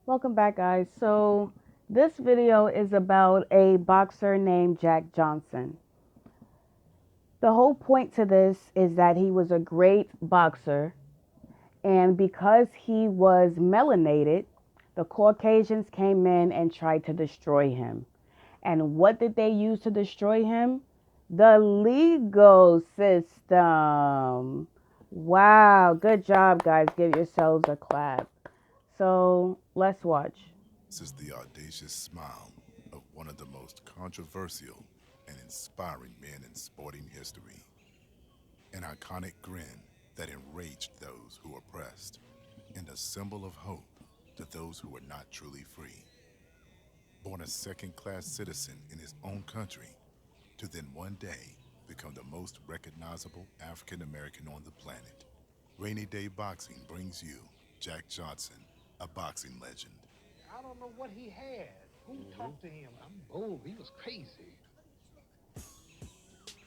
Welcome back, guys. So, this video is about a boxer named Jack Johnson. The whole point to this is that he was a great boxer, and because he was melanated, the Caucasians came in and tried to destroy him. And what did they use to destroy him? The legal system. Wow, good job, guys. Give yourselves a clap. So, let's watch. This is the audacious smile of one of the most controversial and inspiring men in sporting history. An iconic grin that enraged those who oppressed, and a symbol of hope to those who were not truly free. Born a second-class citizen in his own country, to then one day become the most recognizable African American on the planet. Rainy Day Boxing brings you Jack Johnson, a boxing legend. I don't know what he had. Who talked to him? I'm bold. He was crazy.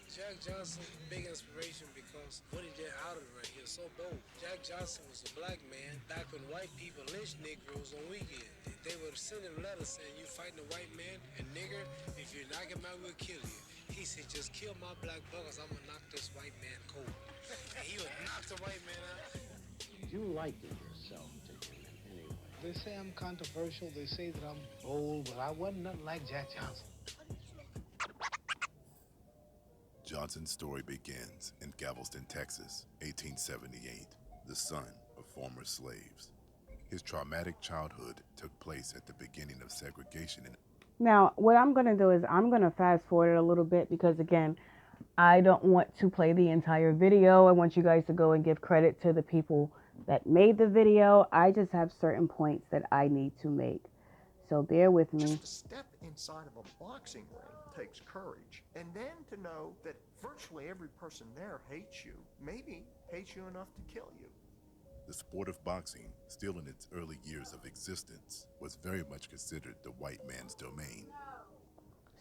Jack Johnson, big inspiration because what he did out of the ring, he was so bold. Jack Johnson was a black man back when white people lynched Negroes on weekends. They would send him letters saying, "You fighting a white man and nigger, if you knock him out, we'll kill you." He said, "Just kill my black buggers, I'm gonna knock this white man cold." And he would knock the white man out. You liked it yourself, didn't you? Anyway. They say I'm controversial. They say that I'm bold, but I wasn't nothing like Jack Johnson. Johnson's story begins in Galveston, Texas, 1878, the son of former slaves. His traumatic childhood took place at the beginning of segregation in Now, what I'm going to do is I'm going to fast forward it a little bit because, again, I don't want to play the entire video. I want you guys to go and give credit to the people that made the video. I just have certain points that I need to make. So bear with me. Just to step inside of a boxing ring takes courage. And then to know that virtually every person there hates you, maybe hates you enough to kill you. the sport of boxing, still in its early years of existence, was very much considered the white man's domain.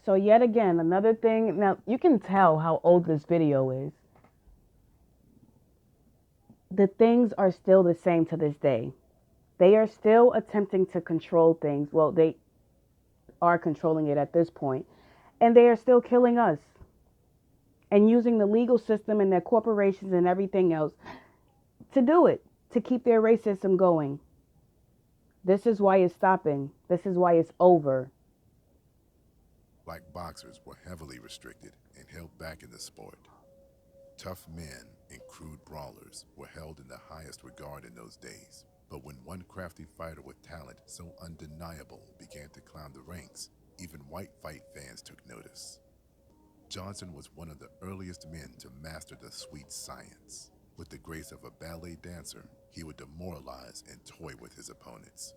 So yet again, another thing. Now, you can tell how old this video is. The things are still the same to this day. They are still attempting to control things. Well, they are controlling it at this point. And they are still killing us. And using the legal system and their corporations and everything else to do it, to keep their racism going. This is why it's stopping. This is why it's over. Black boxers were heavily restricted and held back in the sport. Tough men and crude brawlers were held in the highest regard in those days. But when one crafty fighter with talent so undeniable began to climb the ranks, even white fight fans took notice. Johnson was one of the earliest men to master the sweet science. With the grace of a ballet dancer, he would demoralize and toy with his opponents.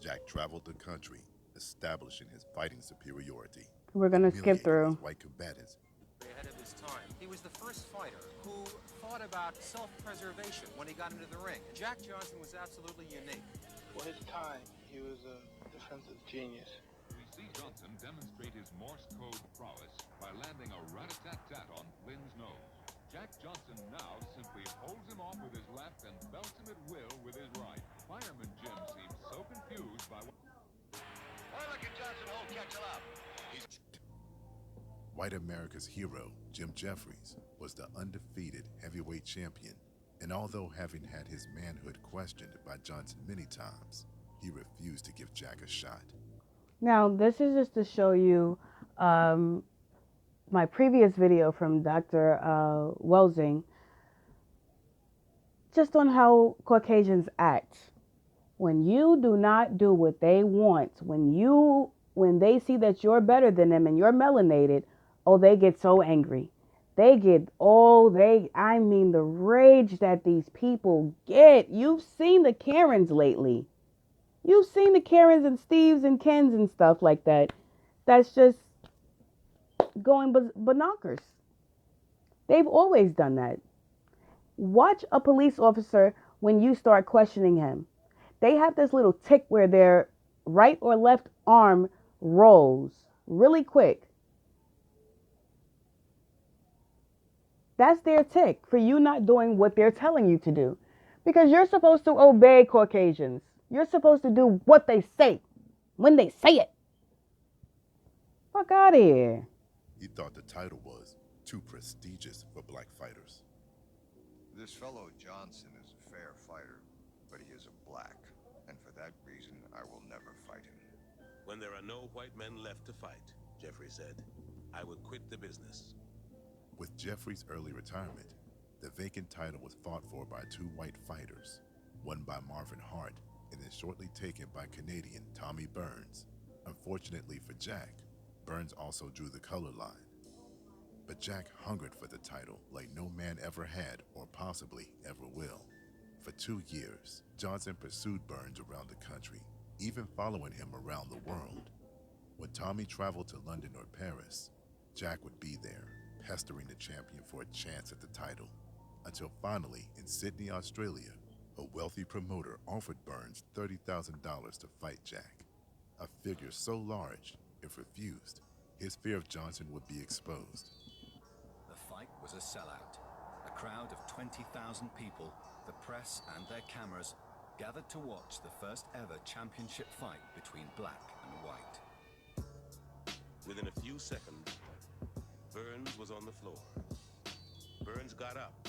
Jack traveled the country, establishing his fighting superiority. We're going to skip humiliating through. his white combatants. Ahead of his time. He was the first fighter who thought about self-preservation when he got into the ring. Jack Johnson was absolutely unique. For his time, he was a defensive genius. We see Johnson demonstrate his Morse code prowess by landing a rat-a-tat-tat on Flynn's nose. Jack Johnson now simply holds him off with his left and belts him at will with his right. Fireman Jim seems so confused by what... White America's hero, Jim Jeffries, was the undefeated heavyweight champion, and although having had his manhood questioned by Johnson many times, he refused to give Jack a shot. Now, this is just to show you my previous video from Dr. Welsing, just on how Caucasians act. When you do not do what they want, when they see that you're better than them and you're melanated, oh, they get so angry. I mean, the rage that these people get. You've seen the Karens lately. You've seen the Karens and Steves and Kens and stuff like that. That's just going bonkers. They've always done that. Watch a police officer when you start questioning him. They have this little tick where their right or left arm rolls really quick. That's their tick for you not doing what they're telling you to do. Because you're supposed to obey Caucasians. You're supposed to do what they say when they say it. Fuck out of here. He thought the title was too prestigious for black fighters. This fellow Johnson is a fair fighter, but he is a black, and for that reason, I will never fight him. When there are no white men left to fight, Jeffrey said, I would quit the business. With Jeffrey's early retirement, the vacant title was fought for by two white fighters, one by Marvin Hart and then shortly taken by Canadian Tommy Burns. Unfortunately for Jack, Burns also drew the color line. But Jack hungered for the title like no man ever had or possibly ever will. For 2 years, Johnson pursued Burns around the country, even following him around the world. When Tommy traveled to London or Paris, Jack would be there, pestering the champion for a chance at the title, until finally, in Sydney, Australia, a wealthy promoter offered Burns $30,000 to fight Jack, a figure so large, if refused, his fear of Johnson would be exposed. The fight was a sellout. A crowd of 20,000 people, the press and their cameras, gathered to watch the first ever championship fight between black and white. Within a few seconds, Burns was on the floor. Burns got up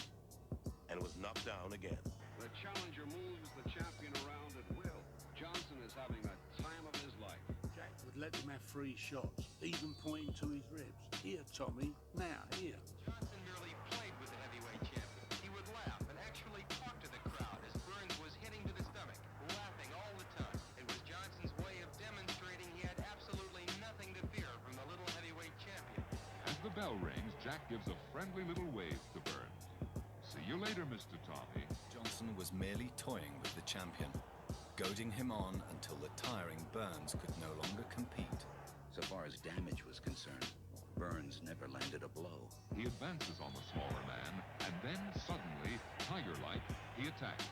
and was knocked down again. The challenger moves the champion around at will. Johnson is having a time of his life. Jack would let him have 3 shots, even pointing to his ribs. Here, Tommy, now, here. Johnson merely played with the heavyweight champion. He would laugh and actually talk to the crowd as Burns was hitting to the stomach, laughing all the time. It was Johnson's way of demonstrating he had absolutely nothing to fear from the little heavyweight champion. As the bell rings, Jack gives a friendly little wave to Burns. See you later, Mr. Tommy. Johnson was merely toying with the champion, goading him on until the tiring Burns could no longer compete. So far as damage was concerned, Burns never landed a blow. He advances on the smaller man, and then suddenly, tiger-like, he attacks. A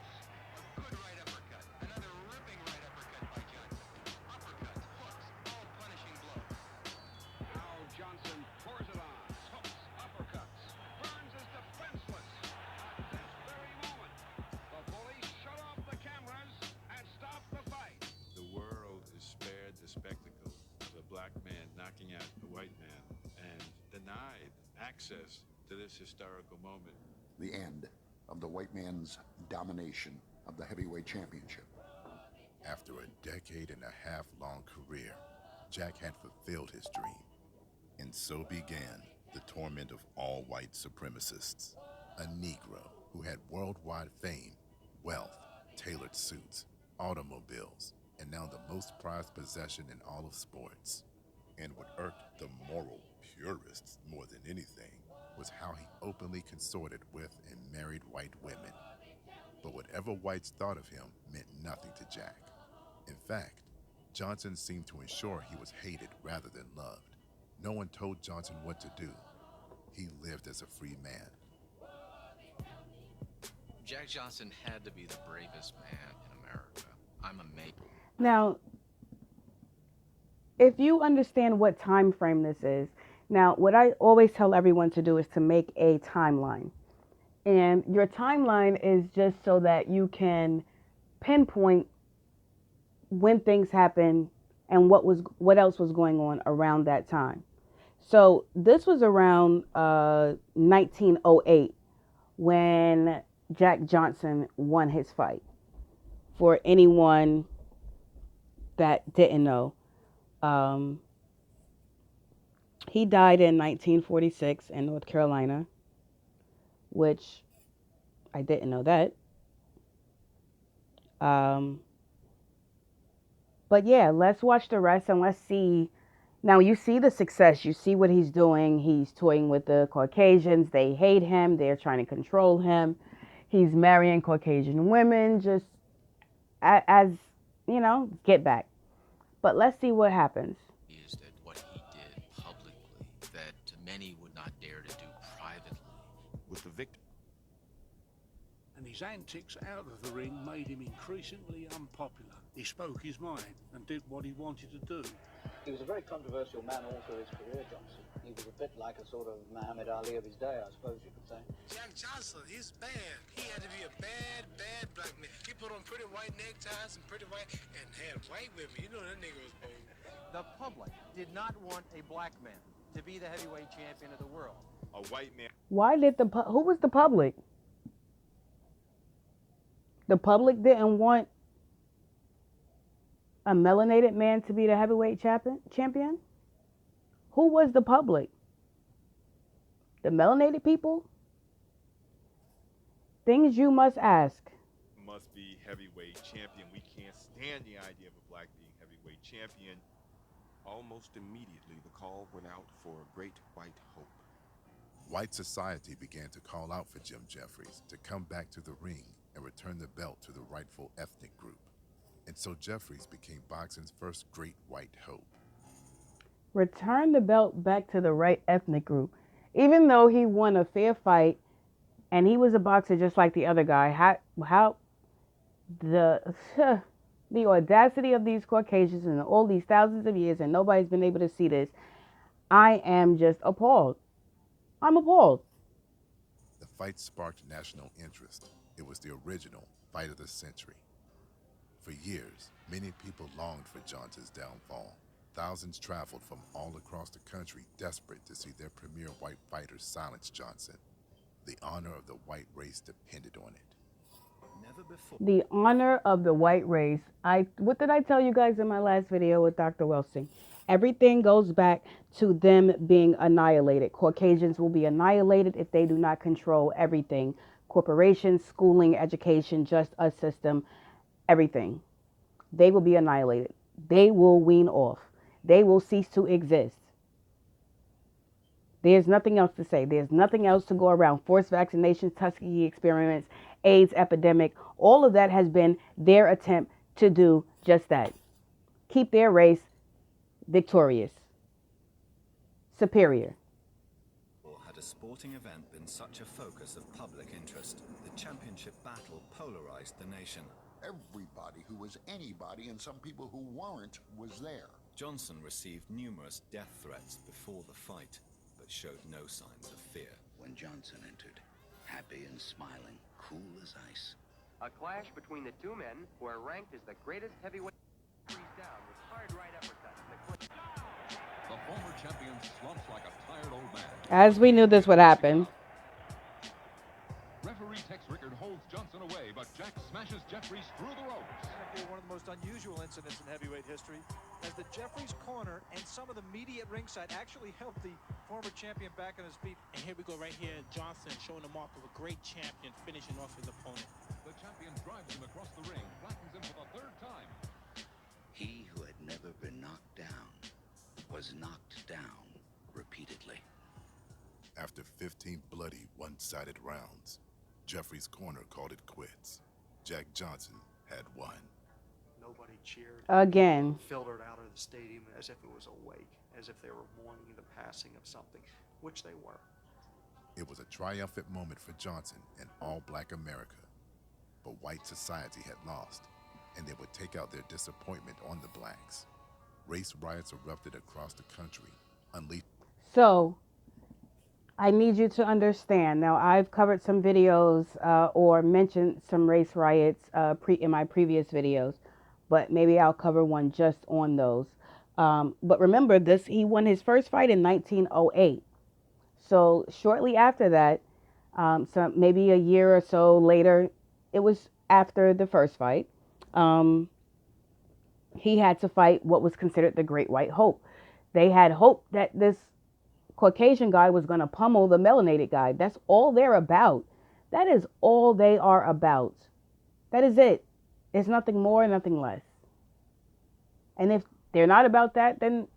good right uppercut. Another ripping right uppercut by Johnson. Uppercuts, hooks, all punishing blows. Now Johnson pours it on. Hooks, uppercuts. Burns is defenseless. At this very moment, the police shut off the cameras and stopped the fight. The world is spared the spectacle of a black man knocking out a white man and denied access to this historical moment. The end of the white man's domination of the heavyweight championship. After a decade-and-a-half long career, Jack had fulfilled his dream. And so began the torment of all white supremacists. A Negro who had worldwide fame, wealth, tailored suits, automobiles, and now the most prized possession in all of sports. And what irked the moral purists more than anything was how he openly consorted with and married white women. But whatever whites thought of him meant nothing to Jack. In fact, Johnson seemed to ensure he was hated rather than loved. No one told Johnson what to do. He lived as a free man. Jack Johnson had to be the bravest man in America. I'm amazed. Now, if you understand what time frame this is, now what I always tell everyone to do is to make a timeline. And your timeline is just so that you can pinpoint when things happen and what else was going on around that time. So this was around 1908 when Jack Johnson won his fight. For anyone that didn't know, he died in 1946 in North Carolina, which I didn't know that. But yeah, let's watch the rest and let's see. Now you see the success. You see what he's doing. He's toying with the Caucasians. They hate him. They're trying to control him. He's marrying Caucasian women just as, you know, get back. But let's see what happens. Is that what he did publicly that many would not dare to do privately? With the victim. And his antics out of the ring made him increasingly unpopular. He spoke his mind and did what he wanted to do. He was a very controversial man all through his career, Johnson. He was a bit like a sort of Muhammad Ali of his day, I suppose you could say. Jack Johnson, he's bad. He had to be a bad, bad black man. He put on pretty white neckties and pretty white, and had white women. You know that nigga was bold. The public did not want a black man to be the heavyweight champion of the world. A white man. Why did who was the public? The public didn't want a melanated man to be the heavyweight champion? Who was the public? The melanated people? Things you must ask. Must be heavyweight champion. We can't stand the idea of a black being heavyweight champion. Almost immediately, the call went out for a great white hope. White society began to call out for Jim Jeffries to come back to the ring and return the belt to the rightful ethnic group. And so Jeffries became boxing's first great white hope. Return the belt back to the right ethnic group. Even though he won a fair fight and he was a boxer just like the other guy, how the audacity of these Caucasians in all these thousands of years, and nobody's been able to see this. I am just appalled. I'm appalled. The fight sparked national interest. It was the original fight of the century. For years, many people longed for Johnson's downfall. Thousands traveled from all across the country, desperate to see their premier white fighter silence Johnson. The honor of the white race depended on it. Never before. The honor of the white race. What did I tell you guys in my last video with Dr. Welsing? Everything goes back to them being annihilated. Caucasians will be annihilated if they do not control everything. Corporations, schooling, education, just a system, everything. They will be annihilated. They will wean off. They will cease to exist. There's nothing else to say. There's nothing else to go around. Forced vaccinations, Tuskegee experiments, AIDS epidemic, all of that has been their attempt to do just that. Keep their race victorious, superior. Had a sporting event been such a focus of public interest, the championship battle polarized the nation. Everybody who was anybody and some people who weren't was there. Johnson received numerous death threats before the fight, but showed no signs of fear. When Johnson entered, happy and smiling, cool as ice. A clash between the two men who are ranked as the greatest heavyweight down with hard right uppercuts. The former champion slumps like a tired old man. As we knew this would happen. Referee Tex Rickard holds Johnson away, but Jack smashes Jeffries through the ropes. One of the most unusual incidents in heavyweight history, as the Jeffries corner and some of the media at ringside actually helped the former champion back on his feet. And here we go right here, Johnson showing the mark of a great champion, finishing off his opponent. The champion drives him across the ring, flattens him for the third time. He who had never been knocked down was knocked down repeatedly. After 15 bloody, one-sided rounds, Jeffries' corner called it quits. Jack Johnson had won. Nobody cheered. Again. Filtered out of the stadium as if it was a wake, as if they were mourning the passing of something, which they were. It was a triumphant moment for Johnson and all black America. But white society had lost, and they would take out their disappointment on the blacks. Race riots erupted across the country, unleashed. So, I need you to understand. Now, I've covered some videos or mentioned some race riots in my previous videos, but maybe I'll cover one just on those. But remember this, he won his first fight in 1908. So shortly after that, so maybe a year or so later, it was after the first fight, he had to fight what was considered the Great White Hope. They had hoped that this Caucasian guy was going to pummel the melanated guy. That's all they're about. That is all they are about. That is it. It's nothing more, nothing less. And if they're not about that, then,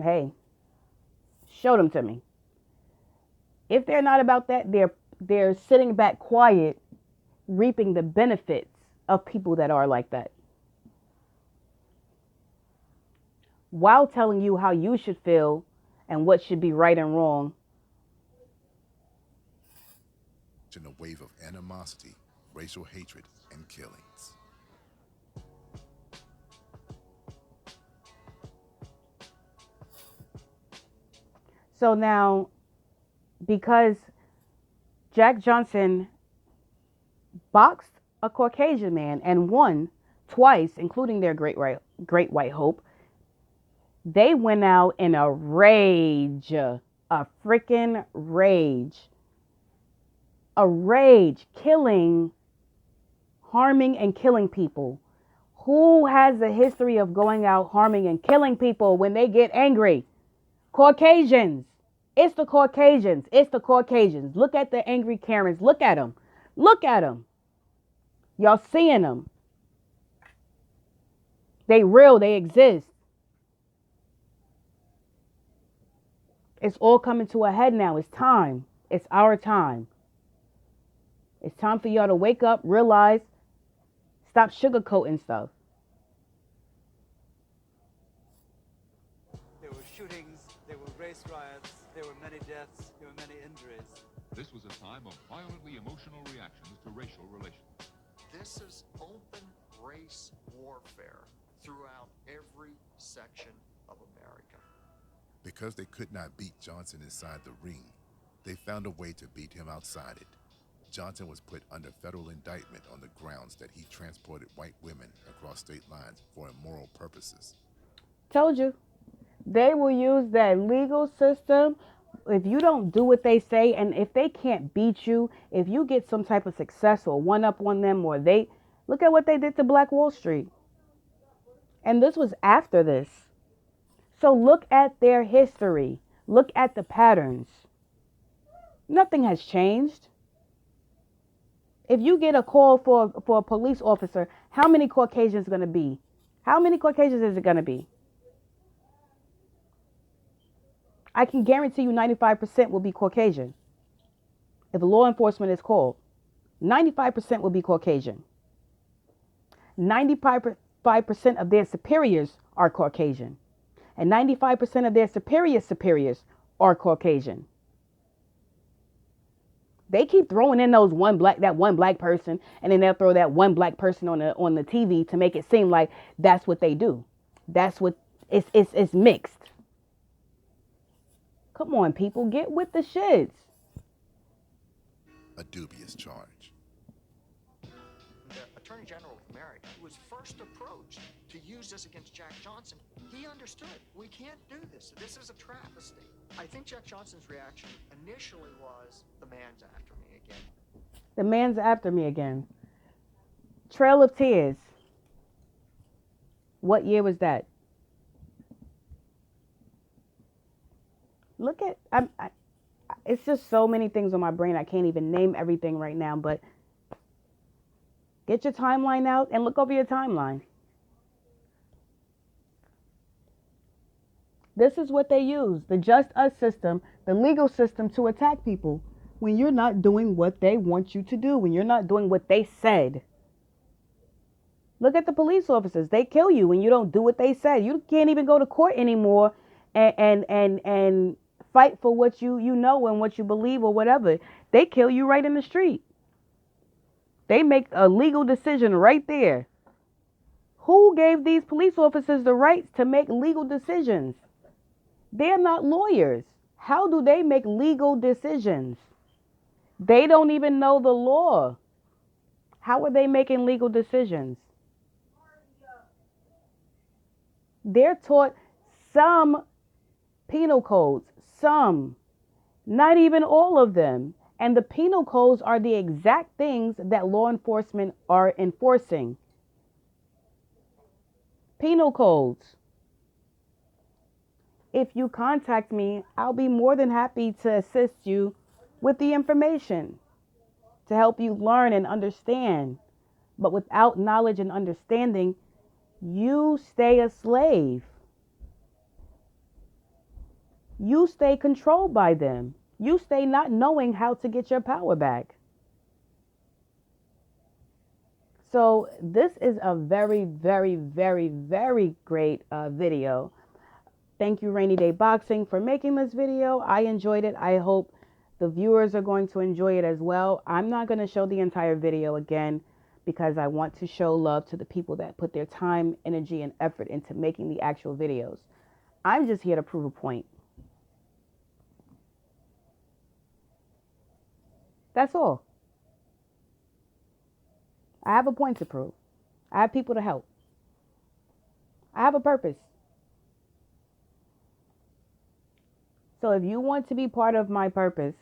hey, show them to me. If they're not about that, they're sitting back quiet, reaping the benefits of people that are like that, while telling you how you should feel and what should be right and wrong. In a wave of animosity, racial hatred, and killings. So now, because Jack Johnson boxed a Caucasian man and won twice, including their great white hope, they went out in a rage, a freaking rage, killing, harming, and killing people. Who has a history of going out harming and killing people when they get angry? Caucasians. It's the Caucasians. It's the Caucasians. Look at the angry Karens. Look at them. Look at them. Y'all seeing them. They real. They exist. It's all coming to a head now. It's time. It's our time. It's time for y'all to wake up, realize, stop sugarcoating stuff. There were shootings, there were race riots, there were many deaths, there were many injuries. This was a time of violently emotional reactions to racial relations. This is open race warfare throughout every section of America. Because they could not beat Johnson inside the ring, they found a way to beat him outside it. Johnson was put under federal indictment on the grounds that he transported white women across state lines for immoral purposes. Told you. They will use that legal system. If you don't do what they say, and if they can't beat you, if you get some type of success or one up on them, or they look at what they did to Black Wall Street. And this was after this. So look at their history. Look at the patterns. Nothing has changed. If you get a call for a police officer, how many Caucasians going to be? How many Caucasians is it going to be? I can guarantee you 95% will be Caucasian. If law enforcement is called, 95% will be Caucasian. 95% of their superiors are Caucasian. And 95% of their superiors are Caucasian. They keep throwing in that one black person, and then they'll throw that one black person on the TV to make it seem like that's what they do. That's what it's mixed. Come on, people, get with the shits. A dubious charge. The Attorney General of America was first approached to use this against Jack Johnson. He understood. We can't do this. This is a travesty. I think Jack Johnson's reaction initially was, the man's after me again. The man's after me again. Trail of Tears. What year was that? Look at, it's just so many things on my brain. I can't even name everything right now, but get your timeline out and look over your timeline. This is what they use, the Just Us system, the legal system, to attack people when you're not doing what they want you to do, when you're not doing what they said. Look at the police officers. They kill you when you don't do what they said. You can't even go to court anymore and fight for what you know and what you believe or whatever. They kill you right in the street. They make a legal decision right there. Who gave these police officers the rights to make legal decisions? They're not lawyers. How do they make legal decisions? They don't even know the law. How are they making legal decisions? They're taught some penal codes, some, not even all of them. And the penal codes are the exact things that law enforcement are enforcing. Penal codes. If you contact me, I'll be more than happy to assist you with the information to help you learn and understand. But without knowledge and understanding, you stay a slave. You stay controlled by them. You stay not knowing how to get your power back. So this is a very, very, very, very great video. Thank you, Rainy Day Boxing, for making this video. I enjoyed it. I hope the viewers are going to enjoy it as well. I'm not going to show the entire video again because I want to show love to the people that put their time, energy, and effort into making the actual videos. I'm just here to prove a point. That's all. I have a point to prove. I have people to help. I have a purpose. So if you want to be part of my purpose,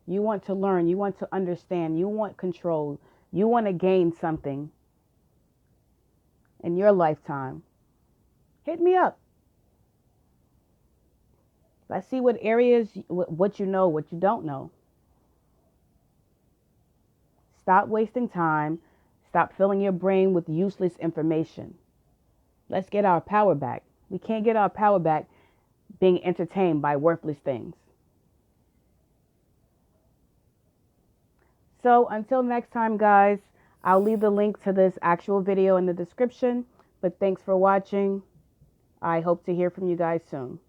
you want to learn, you want to understand, you want control, you want to gain something in your lifetime, hit me up. Let's see what areas, what you know, what you don't know. Stop wasting time. Stop filling your brain with useless information. Let's get our power back. We can't get our power back being entertained by worthless things. So until next time, guys, I'll leave the link to this actual video in the description. But thanks for watching. I hope to hear from you guys soon.